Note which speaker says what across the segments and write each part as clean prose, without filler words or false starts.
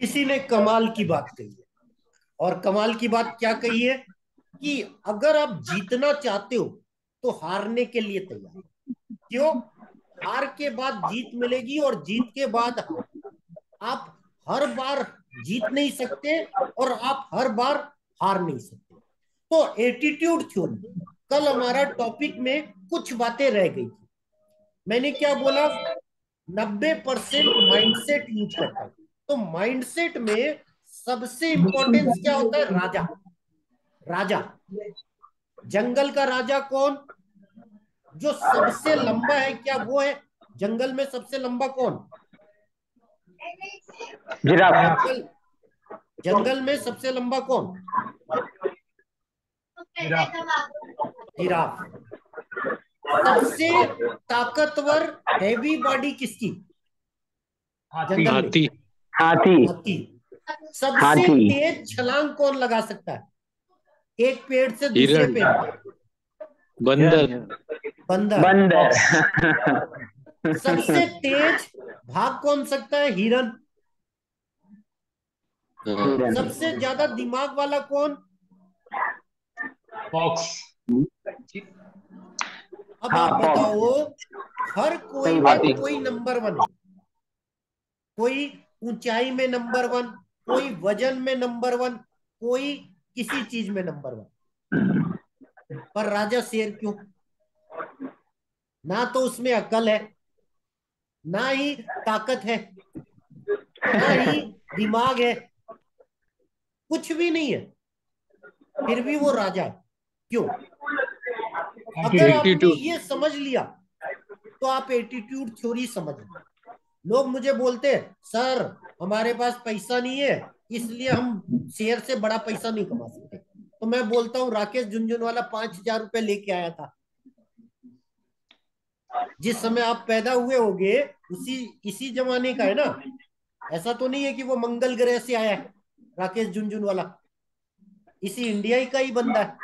Speaker 1: किसी ने कमाल की बात कही है। और कमाल की बात क्या कही है कि अगर आप जीतना चाहते हो तो हारने के लिए तैयार हो। क्यों? हार के बाद जीत मिलेगी और जीत के बाद हार। आप हर बार जीत नहीं सकते और आप हर बार हार नहीं सकते। तो एटीट्यूड थ्योरी, कल हमारा टॉपिक में कुछ बातें रह गई थी। मैंने क्या बोला? 90% माइंडसेट यूज करता है। तो माइंडसेट में सबसे इंपॉर्टेंस क्या होता है? राजा। राजा, जंगल का राजा कौन? जो सबसे लंबा है, क्या वो है? जंगल में सबसे लंबा कौन?
Speaker 2: जिराफ।
Speaker 1: जंगल जंगल में सबसे लंबा कौन?
Speaker 2: जिराफ।
Speaker 1: जिराफ। सबसे ताकतवर हैवी बॉडी किसकी?
Speaker 2: हाथी।
Speaker 1: जंगल में
Speaker 3: हाथी।
Speaker 2: हाथी।
Speaker 1: हाथी। सबसे
Speaker 2: हाथी।
Speaker 1: तेज छलांग कौन लगा सकता है एक पेड़ से दूसरे
Speaker 3: हिरण।
Speaker 1: पेड़ पे?
Speaker 3: बंदर।
Speaker 2: हिरन।
Speaker 1: बंदर,
Speaker 2: बंदर।
Speaker 1: फॉक्स। सबसे तेज भाग कौन सकता है? हिरन।
Speaker 3: हाँ।
Speaker 2: हिरन।
Speaker 1: सबसे ज्यादा दिमाग वाला कौन?
Speaker 2: फॉक्स।
Speaker 1: अब
Speaker 2: हाँ,
Speaker 1: आप बताओ,
Speaker 2: फॉक्स।
Speaker 1: हर कोई
Speaker 2: सही
Speaker 1: में
Speaker 2: बात है।
Speaker 1: कोई नंबर वन है। कोई ऊंचाई में नंबर वन, कोई वजन में नंबर वन, कोई किसी चीज में नंबर वन। पर राजा शेर क्यों? ना तो उसमें अकल है, ना ही ताकत है, ना ही दिमाग है, कुछ भी नहीं है। फिर भी वो राजा है। क्यों? अगर आपने
Speaker 3: एटीट्यूड।
Speaker 1: ये समझ लिया तो आप एटीट्यूड थ्योरी समझ लो। लोग मुझे बोलते हैं, सर हमारे पास पैसा नहीं है इसलिए हम शेयर से बड़ा पैसा नहीं कमा सकते। तो मैं बोलता हूँ, राकेश झुनझुनवाला 5,000 रुपए लेके आया था। जिस समय आप पैदा हुए होगे उसी इसी जमाने का है ना। ऐसा तो नहीं है कि वो मंगल ग्रह से आया है राकेश झुनझुनवाला। इसी इंडिया ही का ही बंदा है।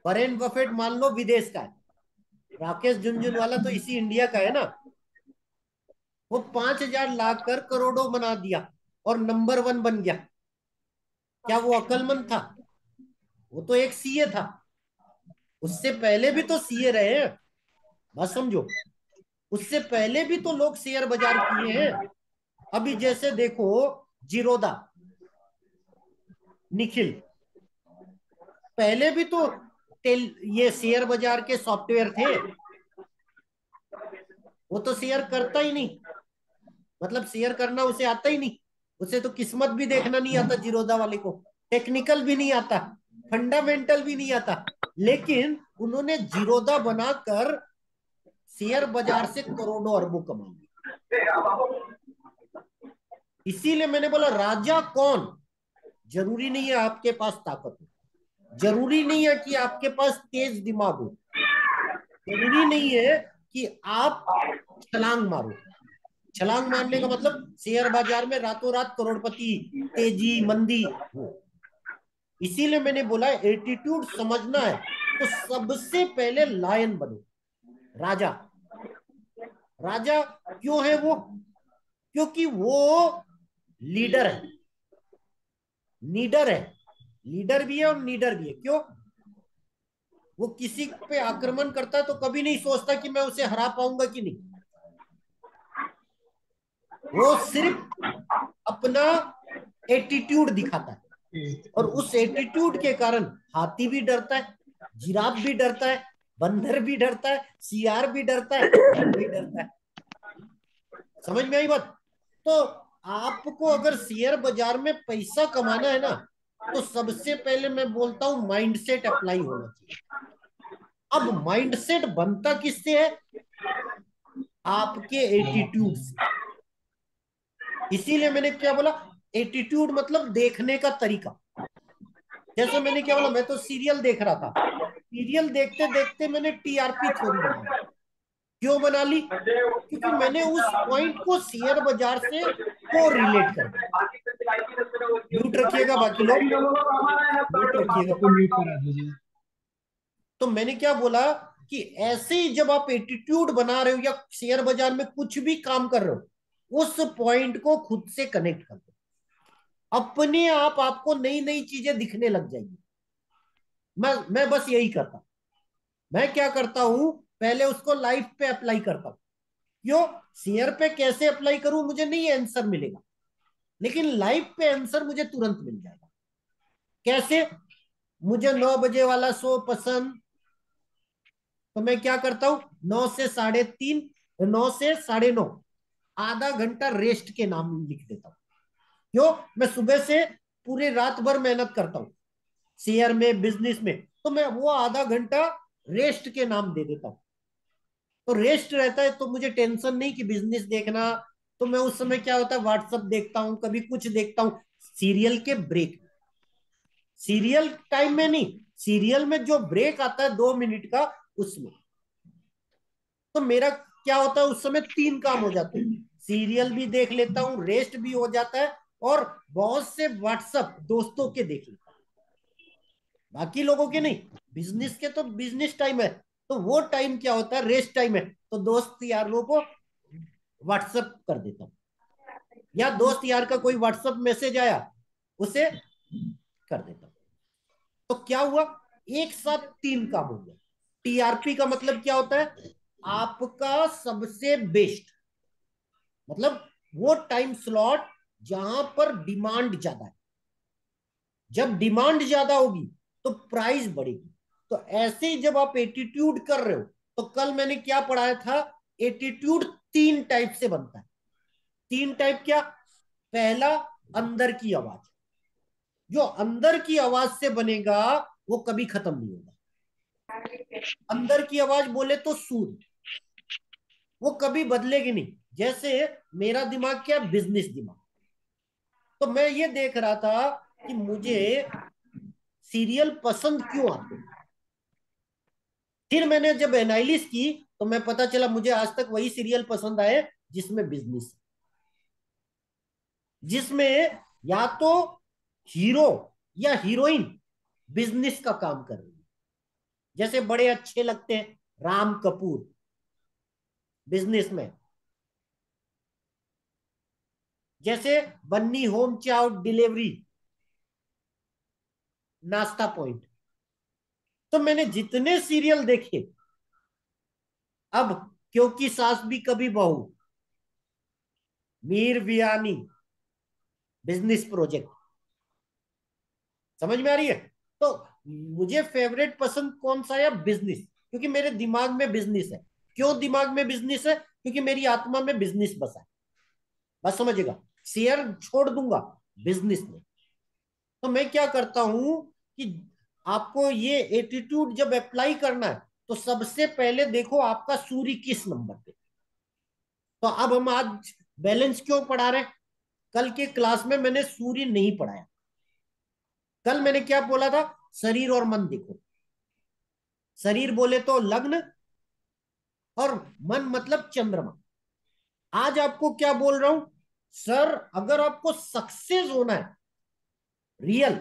Speaker 1: वॉरेन बफेट मान लो विदेश का है, राकेश झुनझुनवाला तो इसी इंडिया का है ना। वो 5,000 लाकर करोड़ों बना दिया और नंबर वन बन गया। क्या वो अक्लमंद था? वो तो एक सीए था। उससे पहले भी तो सीए रहे हैं। बस समझो, उससे पहले भी तो लोग शेयर बाजार किए हैं। अभी जैसे देखो, जिरोदा, निखिल, पहले भी तो ये शेयर बाजार के सॉफ्टवेयर थे। वो तो शेयर करता ही नहीं, मतलब शेयर करना उसे आता ही नहीं। उसे तो किस्मत भी देखना नहीं आता जिरोदा वाले को, टेक्निकल भी नहीं आता, फंडामेंटल भी नहीं आता। लेकिन उन्होंने जिरोदा बनाकर शेयर बाजार से करोड़ों अरबों कमा लिए। इसीलिए मैंने बोला राजा कौन? जरूरी नहीं है आपके पास ताकत हो, जरूरी नहीं है कि आपके पास तेज दिमाग हो, जरूरी नहीं है कि आप छलांग मारो। छलांग मारने का मतलब शेयर बाजार में रातों रात करोड़पति, तेजी मंदी हो। इसीलिए मैंने बोला एटीट्यूड समझना है तो सबसे पहले लायन बनो, राजा। राजा क्यों है वो? क्योंकि वो लीडर है, नीडर है। लीडर भी है और नीडर भी है। क्यों? वो किसी पे आक्रमण करता है तो कभी नहीं सोचता कि मैं उसे हरा पाऊंगा कि नहीं। वो सिर्फ अपना एटीट्यूड दिखाता है। और उस एटीट्यूड के कारण हाथी भी डरता है, जिराफ भी डरता है, बंदर भी डरता है, सियार भी डरता है, हिरन भी डरता है। समझ में आई बात? तो आपको अगर शेयर बाजार में पैसा कमाना है ना, तो सबसे पहले मैं बोलता हूं माइंडसेट अप्लाई होना चाहिए। अब माइंडसेट बनता किससे है? आपके एटीट्यूड से। इसीलिए मैंने क्या बोला, एटीट्यूड मतलब देखने का तरीका। जैसे मैंने क्या बोला, मैं तो सीरियल देख रहा था, सीरियल देखते देखते मैंने टीआरपी थ्योरी बना ली। क्यों बना ली? क्योंकि मैंने उस पॉइंट को शेयर बाजार से को रिलेट कर दिया। म्यूट रखिएगा बाकी लोग, म्यूट रखिएगा।
Speaker 2: सबको म्यूट करा दीजिए।
Speaker 1: तो मैंने क्या बोला कि ऐसे ही जब आप एटीट्यूड बना रहे हो या शेयर बाजार में कुछ भी काम कर रहे हो, उस पॉइंट को खुद से कनेक्ट कर दो। अपने आप आपको नई नई चीजें दिखने लग जाएगी। मैं बस यही करता हूं। मैं क्या करता हूं, पहले उसको लाइफ पे अप्लाई करता हूं। क्यों? शेयर पे कैसे अप्लाई करूं मुझे नहीं आंसर मिलेगा, लेकिन लाइफ पे आंसर मुझे तुरंत मिल जाएगा। कैसे? मुझे 9 बजे वाला शो पसंद, तो मैं क्या करता हूं, 9 से 3:30, 9 से 9:30 आधा घंटा रेस्ट के नाम लिख देता हूं। क्यों? मैं सुबह से पूरी रात भर मेहनत करता हूं शेयर में, बिजनेस में, तो मैं वो आधा घंटा रेस्ट के नाम दे देता हूं। तो रेस्ट रहता है तो मुझे टेंशन नहीं कि बिजनेस देखना। तो मैं उस समय क्या होता है, व्हाट्सअप देखता हूं, कभी कुछ देखता हूं, सीरियल के ब्रेक। सीरियल टाइम में नहीं, सीरियल में जो ब्रेक आता है 2 मिनट का, उसमें। तो मेरा क्या होता है, उस समय 3 काम हो जाते हैं। सीरियल भी देख लेता हूँ, रेस्ट भी हो जाता है, और बहुत से व्हाट्सअप दोस्तों के देख लेता हूँ, बाकी लोगों के नहीं। बिजनेस के तो बिजनेस टाइम है, तो वो टाइम क्या होता है, रेस्ट टाइम है, तो दोस्त यारों को व्हाट्सअप कर देता हूँ, या दोस्त यार का कोई व्हाट्सअप मैसेज आया, उसे कर देता हूँ। तो क्या हुआ, एक साथ 3 काम हो गया। टीआरपी का मतलब क्या होता है, आपका सबसे बेस्ट, मतलब वो टाइम स्लॉट जहां पर डिमांड ज्यादा है। जब डिमांड ज्यादा होगी तो प्राइस बढ़ेगी। तो ऐसे ही जब आप एटीट्यूड कर रहे हो, तो कल मैंने क्या पढ़ाया था, एटीट्यूड 3 टाइप से बनता है। 3 टाइप क्या? पहला, अंदर की आवाज। जो अंदर की आवाज से बनेगा वो कभी खत्म नहीं होगा। अंदर की आवाज बोले तो सूर, वो कभी बदलेगी नहीं। जैसे मेरा दिमाग क्या, बिजनेस दिमाग। तो मैं ये देख रहा था कि मुझे सीरियल पसंद क्यों आते हैं। फिर मैंने जब एनालिसिस की, तो मैं पता चला मुझे आज तक वही सीरियल पसंद आए जिसमें बिजनेस, जिसमें या तो हीरो या हीरोइन बिजनेस का काम कर रही है। जैसे बड़े अच्छे लगते हैं राम कपूर, बिजनेसमैन। जैसे बन्नी होम चाउ डिलीवरी, नाश्ता पॉइंट। तो मैंने जितने सीरियल देखे, अब क्योंकि सास भी कभी बहू, मीर वियानी, बिजनेस प्रोजेक्ट, समझ में आ रही है? तो मुझे फेवरेट पसंद कौन सा है, बिजनेस, क्योंकि मेरे दिमाग में बिजनेस है। क्यों दिमाग में बिजनेस है? क्योंकि मेरी आत्मा में बिजनेस बसा है। बस समझेगा, शेयर छोड़ दूंगा बिजनेस में। तो मैं क्या करता हूं कि आपको ये एटीट्यूड जब अप्लाई करना है, तो सबसे पहले देखो आपका सूर्य किस नंबर पे। तो अब हम आज बैलेंस क्यों पढ़ा रहे हैं? कल के क्लास में मैंने सूर्य नहीं पढ़ाया। कल मैंने क्या बोला था, शरीर और मन देखो। शरीर बोले तो लग्न, और मन मतलब चंद्रमा। आज आपको क्या बोल रहा हूं, सर अगर आपको सक्सेस होना है रियल,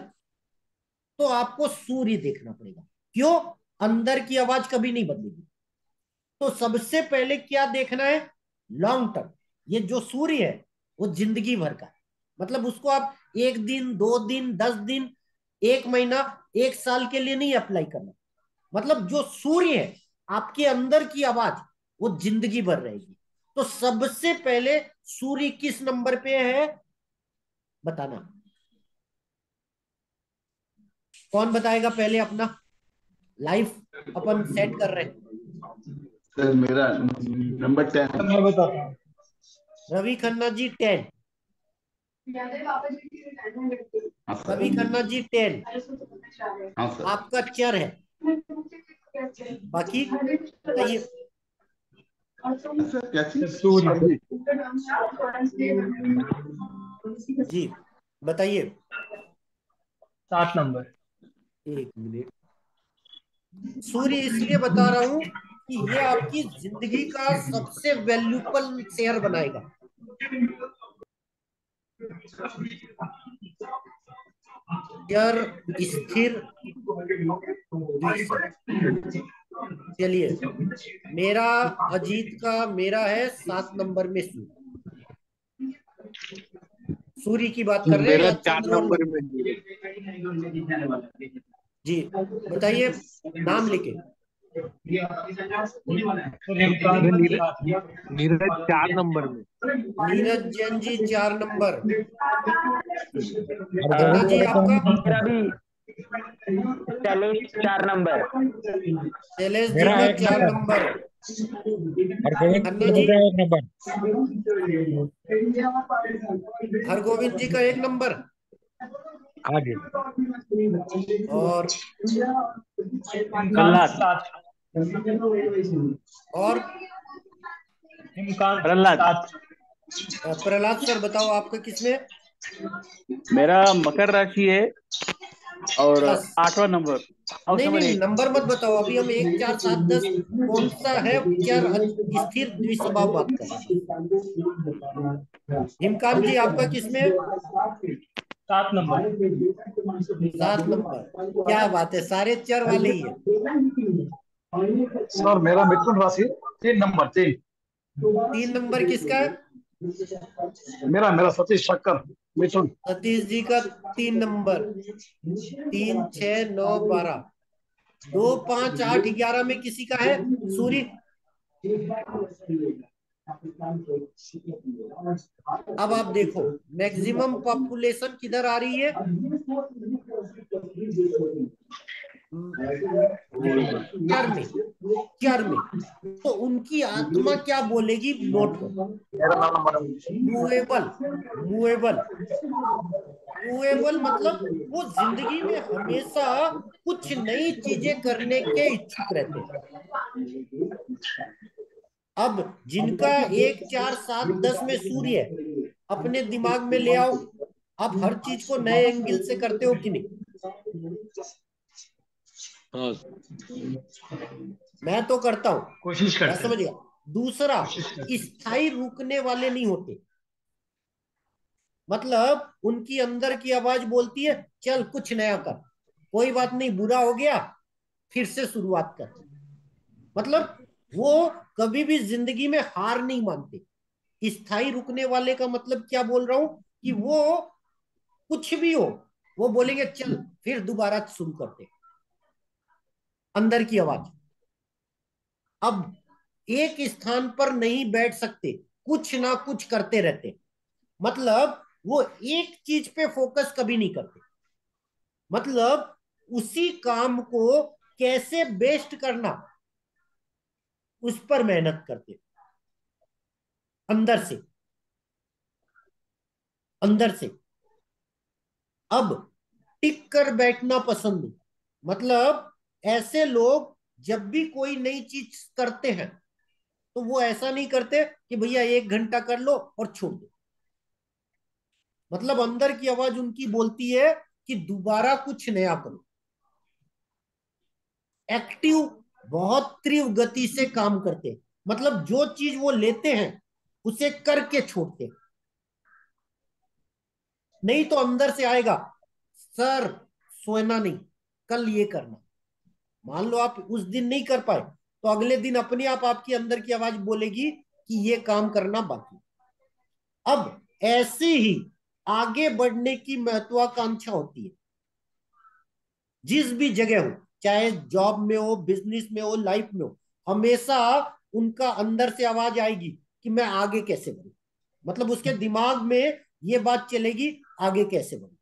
Speaker 1: तो आपको सूर्य देखना पड़ेगा। क्यों? अंदर की आवाज कभी नहीं बदलेगी। तो सबसे पहले क्या देखना है, लॉन्ग टर्म। ये जो सूर्य है वो जिंदगी भर का है। मतलब उसको आप 1 दिन, 2 दिन, 10 दिन, 1 महीना, 1 साल के लिए नहीं अप्लाई करना। मतलब जो सूर्य है, आपके अंदर की आवाज, वो जिंदगी भर रहेगी। तो सबसे पहले सूर्य किस नंबर पे है, बताना। कौन बताएगा पहले अपना? लाइफ अपन सेट कर रहे हैं।
Speaker 4: सर मेरा नंबर 10।
Speaker 2: मैं बताता हूँ।
Speaker 1: रवि खन्ना जी 10।
Speaker 4: हाँ
Speaker 1: रवि
Speaker 4: सर।
Speaker 1: खन्ना जी 10।
Speaker 4: हाँ सर।
Speaker 1: आपका चर है। बाकी बताइए।
Speaker 4: सर क्या चीज?
Speaker 2: सूर्य।
Speaker 1: जी बताइए।
Speaker 2: 7 नंबर।
Speaker 1: 1 मिनट। सूर्य इसलिए बता रहा हूं कि ये आपकी जिंदगी का सबसे वैल्यूबल शेयर बनाएगा। चर, स्थिर, द्विशत। चलिए, मेरा, अजीत का, मेरा है 7 नंबर में सूर्य। सूर्य की बात कर रहे हैं
Speaker 3: मेरा
Speaker 1: या
Speaker 3: 4
Speaker 1: चंद्र और
Speaker 3: नंबर
Speaker 1: मंगल?
Speaker 3: में।
Speaker 1: जी बताइए, नाम लिखे।
Speaker 3: नीरज 4 नंबर में।
Speaker 1: नीरज जैन जी 4 नंबर।
Speaker 2: और
Speaker 1: खन्ना जी आपका?
Speaker 2: मेरा भी शैलेश 4 नंबर।
Speaker 1: शैलेश जी
Speaker 2: मेरा
Speaker 1: का
Speaker 2: एक
Speaker 1: 4 नंबर।
Speaker 2: और गोविंद
Speaker 1: खन्ना जी?
Speaker 2: का 1 नंबर।
Speaker 1: हरगोविंद जी का 1 नंबर।
Speaker 2: हाँ जी।
Speaker 1: और
Speaker 2: प्रहलाद।
Speaker 1: और
Speaker 2: प्रहलाद।
Speaker 1: प्रहलाद सर बताओ आपका किसमें?
Speaker 3: मेरा मकर राशि है और
Speaker 1: बस।
Speaker 3: 8वां नंबर, हाउस
Speaker 1: नहीं
Speaker 3: नंबर
Speaker 1: नहीं,
Speaker 3: 8।
Speaker 1: नंबर मत बताओ, अभी हम 1 4 7 10 कौन सा है, चार स्थिर द्विस्वभाव बात कर रहे हैं। हिमकांत जी आपका किसमें है? 7 नंबर। क्या बात है, सारे चर वाले ही है।
Speaker 5: सर मेरा मिथुन राशि 3 नंबर 3।
Speaker 1: 3 नंबर किसका है?
Speaker 5: मेरा मेरा सतीश शक्कर मिथुन।
Speaker 1: सतीश जी का 3 नंबर। 3 6 9 12, 2 5 8 11 में किसी का है? सूर्य। अब आप देखो, मैक्सिमम पॉपुलेशन किधर आ रही है? चर में। चर में। तो उनकी आत्मा क्या बोलेगी, नोट करो।
Speaker 5: मेरा नाम नंबर
Speaker 1: मूवेबल। मूवेबल। मूवेबल मतलब वो जिंदगी में हमेशा कुछ नई चीजें करने के इच्छुक रहते हैं। अब जिनका 1 4 7 10 में सूर्य है, अपने दिमाग में ले आओ, आप हर चीज को नए एंगल से करते हो कि नहीं?
Speaker 3: हाँ।
Speaker 1: मैं तो करता हूं।
Speaker 2: कोशिश
Speaker 1: मैं
Speaker 2: करते
Speaker 1: समझ
Speaker 2: हैं।
Speaker 1: गया। दूसरा, स्थायी रुकने वाले नहीं होते। मतलब उनकी अंदर की आवाज बोलती है चल कुछ नया कर, कोई बात नहीं, बुरा हो गया, फिर से शुरुआत कर। मतलब वो कभी भी जिंदगी में हार नहीं मानते। स्थायी रुकने वाले का मतलब क्या बोल रहा हूं, कि वो कुछ भी हो, वो बोलेंगे चल फिर दोबारा शुरू करते। अंदर की आवाज। अब एक स्थान पर नहीं बैठ सकते, कुछ ना कुछ करते रहते। मतलब वो एक चीज पे फोकस कभी नहीं करते। मतलब उसी काम को कैसे बेस्ट करना, उस पर मेहनत करते। अंदर से। अंदर से। अब टिक कर बैठना पसंद नहीं। मतलब ऐसे लोग जब भी कोई नई चीज करते हैं, तो वो ऐसा नहीं करते कि भैया 1 घंटा कर लो और छोड़ दो। मतलब अंदर की आवाज उनकी बोलती है कि दोबारा कुछ नया करो। एक्टिव, बहुत तीव्र गति से काम करते हैं। मतलब जो चीज वो लेते हैं उसे करके छोड़ते हैं। नहीं तो अंदर से आएगा, सर सोना नहीं, कल ये करना। मान लो आप उस दिन नहीं कर पाए, तो अगले दिन अपने आप आपकी अंदर की आवाज बोलेगी कि ये काम करना बाकी। अब ऐसे ही आगे बढ़ने की महत्वाकांक्षा होती है। जिस भी जगह हो, चाहे जॉब में हो, बिजनेस में हो, लाइफ में हो, हमेशा उनका अंदर से आवाज आएगी कि मैं आगे कैसे बढ़ूं। मतलब उसके दिमाग में ये बात चलेगी, आगे कैसे बढ़ूं।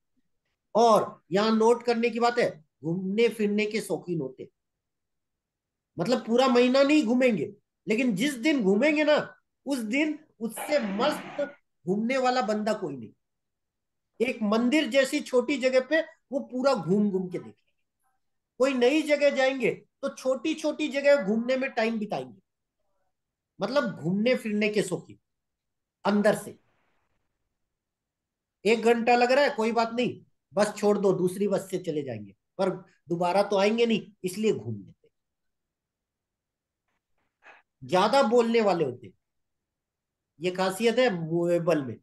Speaker 1: और यहां नोट करने की बात है, घूमने फिरने के शौकीन होते। मतलब पूरा महीना नहीं घूमेंगे, लेकिन जिस दिन घूमेंगे ना, उस दिन उससे मस्त घूमने वाला बंदा कोई नहीं। एक मंदिर जैसी छोटी जगह पे वो पूरा घूम घूम के देखेंगे। कोई नई जगह जाएंगे तो छोटी छोटी जगह घूमने में टाइम बिताएंगे। मतलब घूमने फिरने के शौकीन। अंदर से। 1 घंटा लग रहा है, कोई बात नहीं, बस छोड़ दो, दूसरी बस से चले जाएंगे, पर दोबारा तो आएंगे नहीं, इसलिए घूम लेते। ज्यादा बोलने वाले होते। ये खासियत है मूवेबल में।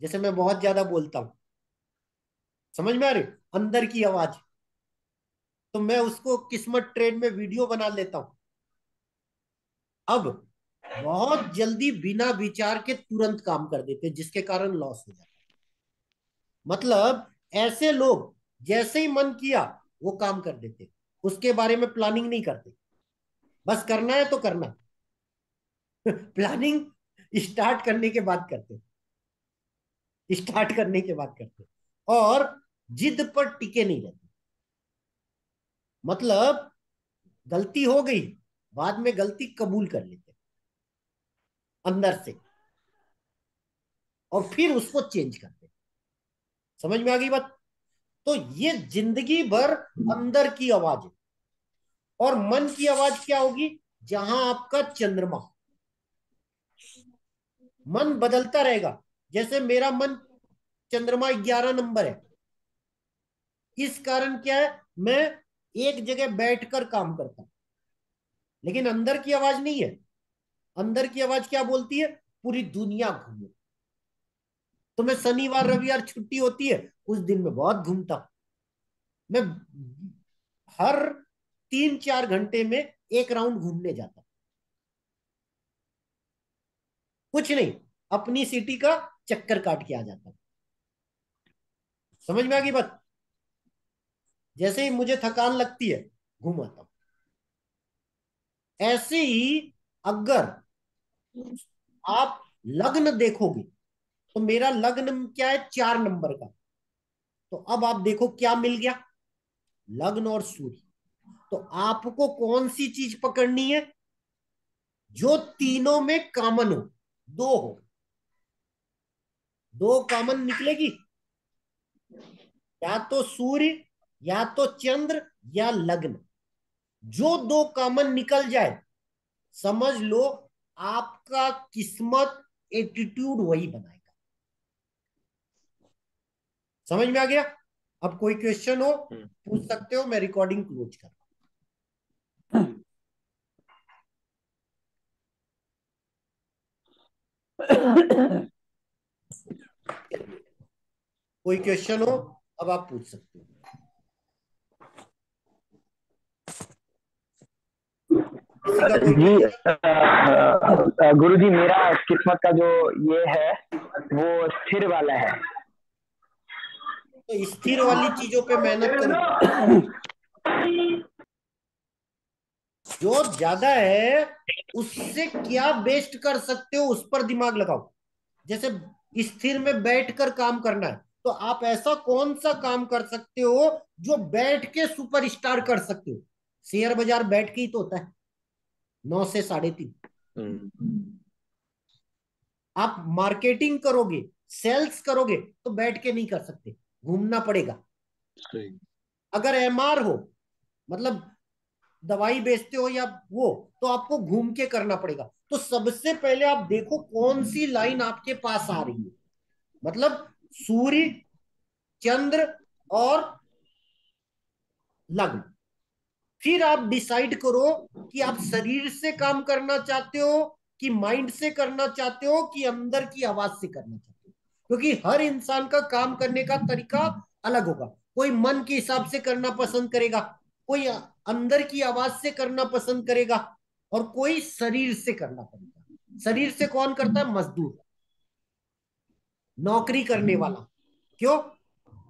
Speaker 1: जैसे मैं बहुत ज्यादा बोलता हूं, समझ में आ रही? अंदर की आवाज। तो मैं उसको किस्मत ट्रेड में वीडियो बना लेता हूं। अब बहुत जल्दी बिना विचार के तुरंत काम कर देते, जिसके कारण लॉस हो जाता है। मतलब ऐसे लोग जैसे ही मन किया वो काम कर देते, उसके बारे में प्लानिंग नहीं करते, बस करना है तो करना। प्लानिंग स्टार्ट करने के बाद करते, स्टार्ट करने के बाद करते, और जिद पर टिके नहीं रहते। मतलब गलती हो गई, बाद में गलती कबूल कर लेते अंदर से, और फिर उसको चेंज करते। समझ में आ गई बात? तो ये जिंदगी भर अंदर की आवाज है। और मन की आवाज क्या होगी? जहां आपका चंद्रमा, मन बदलता रहेगा। जैसे मेरा मन चंद्रमा 11 नंबर है, इस कारण क्या है, मैं एक जगह बैठकर काम करता हूं, लेकिन अंदर की आवाज नहीं है। अंदर की आवाज क्या बोलती है? पूरी दुनिया घूमो। तो मैं शनिवार रविवार छुट्टी होती है, उस दिन में बहुत घूमता हूं। मैं हर 3-4 घंटे में एक राउंड घूमने जाता हूं। कुछ नहीं, अपनी सिटी का चक्कर काट के आ जाता हूं। समझ में आ गई बात? जैसे ही मुझे थकान लगती है, घूम आता हूं। ऐसे ही अगर आप लग्न देखोगे, तो मेरा लग्न क्या है? 4 नंबर का। तो अब आप देखो क्या मिल गया, लग्न और सूर्य। तो आपको कौन सी चीज पकड़नी है? जो तीनों में कॉमन हो, दो हो, दो कॉमन निकलेगी, या तो सूर्य, या तो चंद्र, या लग्न। जो दो कॉमन निकल जाए, समझ लो आपका किस्मत, एटीट्यूड वही बनाएगा। समझ में आ गया? अब कोई क्वेश्चन हो पूछ सकते हो, मैं रिकॉर्डिंग क्लोज कर। कोई क्वेश्चन हो, अब आप पूछ सकते हो। किसी का कोई
Speaker 2: जी
Speaker 1: क्वेश्चन?
Speaker 2: गुरु जी, मेरा किस्मत का जो ये है वो स्थिर वाला है।
Speaker 1: तो स्थिर वाली चीजों पे मेहनत करो। जो ज्यादा है उससे क्या बेस्ट कर सकते हो, उस पर दिमाग लगाओ। जैसे स्थिर में बैठकर काम करना है, तो आप ऐसा कौन सा काम कर सकते हो जो बैठ के सुपरस्टार कर सकते हो? शेयर बाजार बैठ के ही तो होता है, 9 से 3:30। आप मार्केटिंग करोगे, सेल्स करोगे, तो बैठ के नहीं कर सकते, घूमना पड़ेगा।
Speaker 3: सही।
Speaker 1: अगर एमआर हो, मतलब दवाई बेचते हो या वो, तो आपको घूम के करना पड़ेगा। तो सबसे पहले आप देखो कौन सी लाइन आपके पास आ रही है, मतलब सूर्य, चंद्र और लग्न। फिर आप डिसाइड करो कि आप शरीर से काम करना चाहते हो, कि माइंड से करना चाहते हो, कि अंदर की आवाज से करना चाहते हो। क्योंकि हर इंसान का काम करने का तरीका अलग होगा। कोई मन के हिसाब से करना पसंद करेगा, कोई अंदर की आवाज से करना पसंद करेगा, और कोई शरीर से करना पड़ेगा। शरीर से कौन करता है? मजदूर, नौकरी करने वाला। क्यों?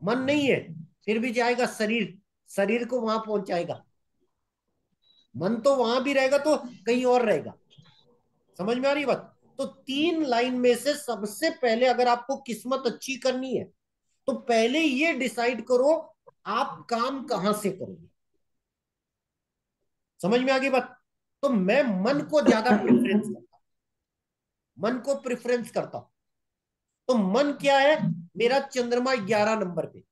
Speaker 1: मन नहीं है, फिर भी जाएगा शरीर, शरीर को वहां पहुंचाएगा। मन तो वहां भी रहेगा तो कहीं और रहेगा। समझ में आ रही बात? तो 3 लाइन में से सबसे पहले अगर आपको किस्मत अच्छी करनी है, तो पहले ये डिसाइड करो आप काम कहां से करोगे। समझ में आ गई बात? तो मैं मन को ज्यादा प्रेफरेंस करता हूं, मन को प्रेफरेंस करता हूं। तो मन क्या है? मेरा चंद्रमा 11 नंबर पे।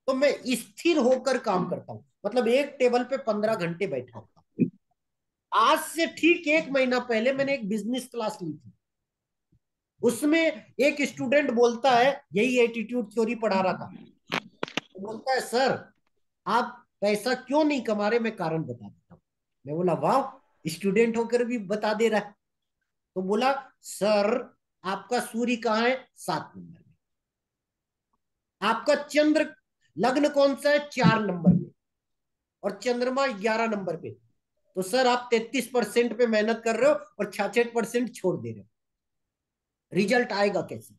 Speaker 1: तो मैं स्थिर होकर काम करता हूं, मतलब एक टेबल पे 15 घंटे बैठा होता हूं। आज से ठीक 1 महीना पहले मैंने एक बिजनेस क्लास ली थी। उसमें एक स्टूडेंट बोलता है, यही एटीट्यूड थ्योरी पढ़ा रहा था, तो बोलता है, सर आप पैसा क्यों नहीं कमा रहे? मैं कारण बता देता हूँ। मैं बोला, वाह, स्टूडेंट होकर भी बता दे रहा है। तो बोला, सर आपका सूर्य कहाँ है? 7 नंबर में। आपका चंद्र, लग्न कौन सा है? 4 नंबर पे। और चंद्रमा 11 नंबर पे। तो सर आप 33% पे मेहनत कर रहे हो और 66% छोड़ दे रहे हो, रिजल्ट आएगा कैसे?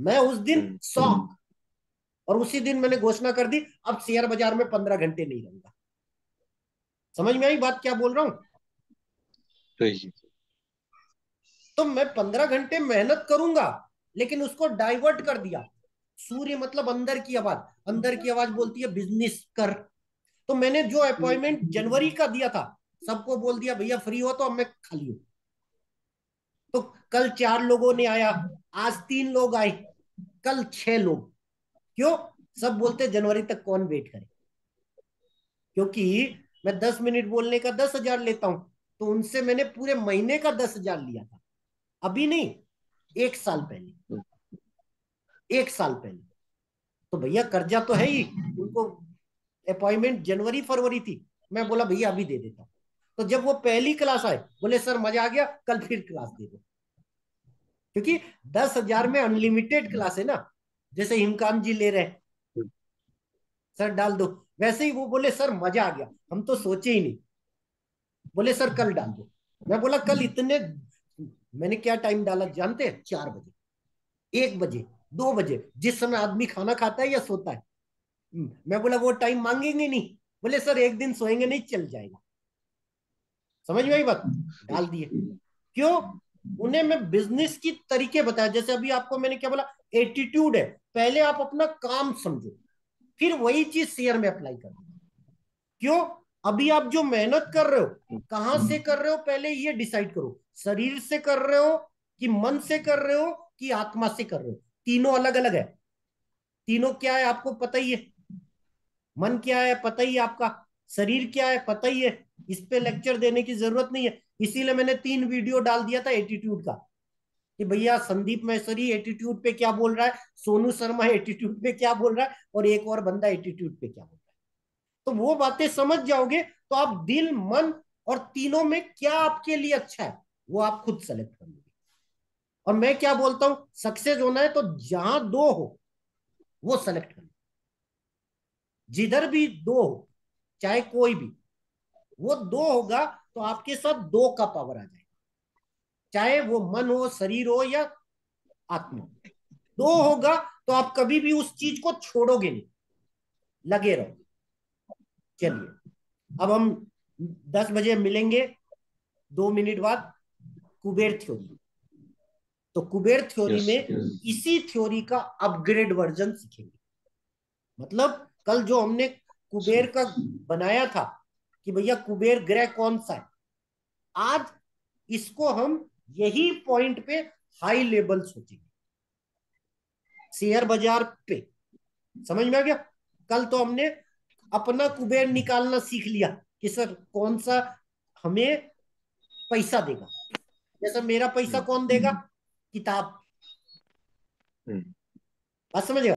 Speaker 1: मैं उस दिन शॉक, और उसी दिन मैंने घोषणा कर दी अब शेयर बाजार में 15 घंटे नहीं रहूंगा। समझ में आई बात क्या बोल रहा हूं?
Speaker 3: सही।
Speaker 1: तो मैं 15 घंटे मेहनत करूंगा, लेकिन उसको डाइवर्ट कर दिया। सूर्य मतलब अंदर की आवाज, अंदर की आवाज बोलती है बिजनेस कर। तो मैंने जो अपॉइंटमेंट जनवरी का दिया था, सबको बोल दिया भैया फ्री हो तो अब मैं खाली हूं। तो कल 4 लोगों ने आया, आज 3 लोग आए, कल 6 लोग। क्यों? सब बोलते जनवरी तक कौन वेट करे, क्योंकि मैं 10 मिनट बोलने का 10,000 लेता हूं, तो उनसे मैंने पूरे महीने का 10,000 लिया था। अभी नहीं, 1 साल पहले, 1 साल पहले। तो भैया कर्जा तो है ही उनको। अपॉइंटमेंट जनवरी फरवरी थी, मैं बोला भैया अभी दे देता हूं। तो जब वो पहली क्लास आए, बोले सर मजा आ गया, कल फिर क्लास दे दो। क्योंकि 10,000 में अनलिमिटेड क्लास है ना, जैसे हिमकांत जी ले रहे हैं, सर डाल दो। वैसे ही वो बोले सर मजा आ गया, हम तो सोचे ही नहीं। बोले सर कल डाल दो। मैं बोला कल इतने, मैंने क्या टाइम डाला जानते हैं? 4 बजे, 1 बजे, 2 बजे, जिस समय आदमी खाना खाता है या सोता है। मैं बोला वो टाइम मांगेंगे नहीं। बोले सर एक दिन सोएंगे नहीं, चल जाएगा। समझ में आई बात? डाल दिए। क्यों? उन्हें मैं बिजनेस की तरीके बताया। जैसे अभी आपको मैंने क्या बोला, एटीट्यूड है, पहले आप अपना काम समझो, फिर वही चीज शेयर में अप्लाई करो। क्यों? अभी आप जो मेहनत कर रहे हो, कहां से कर रहे हो, पहले ये डिसाइड करो। शरीर से कर रहे हो कि मन से कर रहे हो कि आत्मा से कर रहे हो? तीनों अलग अलग है। तीनों क्या है आपको पता ही है। मन क्या है पता ही है आपका, शरीर क्या है पता ही है। इस पे लेक्चर देने की जरूरत नहीं है। इसीलिए मैंने 3 वीडियो डाल दिया था एटीट्यूड का, कि भैया संदीप मैसरी एटीट्यूड पे क्या बोल रहा है, सोनू शर्मा एटीट्यूड पे क्या बोल रहा है, और एक और बंदा एटीट्यूड पे क्या बोल रहा है। तो वो बातें समझ जाओगे तो आप दिल मन और तीनों में क्या आपके लिए अच्छा है वो आप खुद सेलेक्ट कर लोगे। और मैं क्या बोलता हूं, सक्सेस होना है तो जहां दो हो वो सेलेक्ट कर लो। जिधर भी दो हो, चाहे कोई भी, वो दो होगा तो आपके साथ दो का पावर आ जाएगा। चाहे वो मन हो, शरीर हो या आत्मा, दो होगा तो आप कभी भी उस चीज को छोड़ोगे नहीं, लगे रहो। चलिए अब हम 10 बजे मिलेंगे, 2 मिनट बाद, कुबेर थ्योरी। तो कुबेर थ्योरी
Speaker 3: यस।
Speaker 1: में इसी थ्योरी का अपग्रेड वर्जन सीखेंगे। मतलब कल जो हमने कुबेर का बनाया था कि भैया कुबेर ग्रह कौन सा है, आज इसको हम यही पॉइंट पे हाई लेवल सोचेंगे, शेयर बाजार पे। समझ में आ गया? कल तो हमने अपना कुबेर निकालना सीख लिया कि सर कौन सा हमें पैसा देगा। जैसा मेरा पैसा कौन देगा? किताब। बात समझ गए?